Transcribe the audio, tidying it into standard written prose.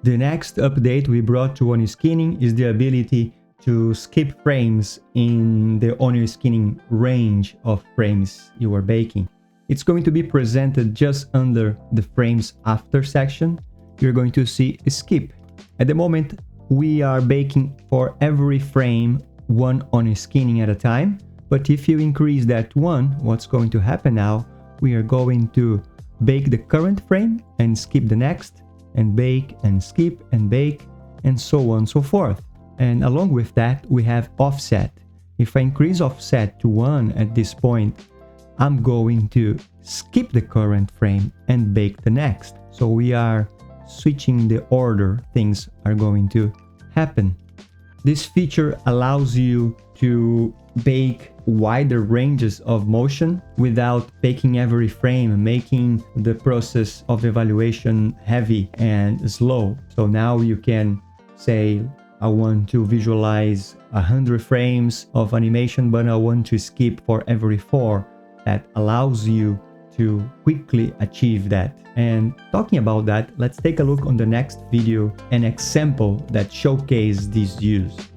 The next update we brought to OnioSkinning is the ability to skip frames in the OnioSkinning range of frames you are baking. It's going to be presented just under the frames after section. You're going to see a skip. At the moment, we are baking for every frame one OnioSkinning at a time. But if you increase that one, what's going to happen now? We are going to bake the current frame and skip the next, and bake and skip and bake, and so on and so forth. And along with that, we have offset. If I increase offset to 1 at this point, I'm going to skip the current frame and bake the next. So we are switching the order things are going to happen. This feature allows you to bake wider ranges of motion without baking every frame, making the process of evaluation heavy and slow. So now you can say, I want to visualize 100 frames of animation, but I want to skip for every 4. That allows you to quickly achieve that. And talking about that, let's take a look on the next video, an example that showcases this use.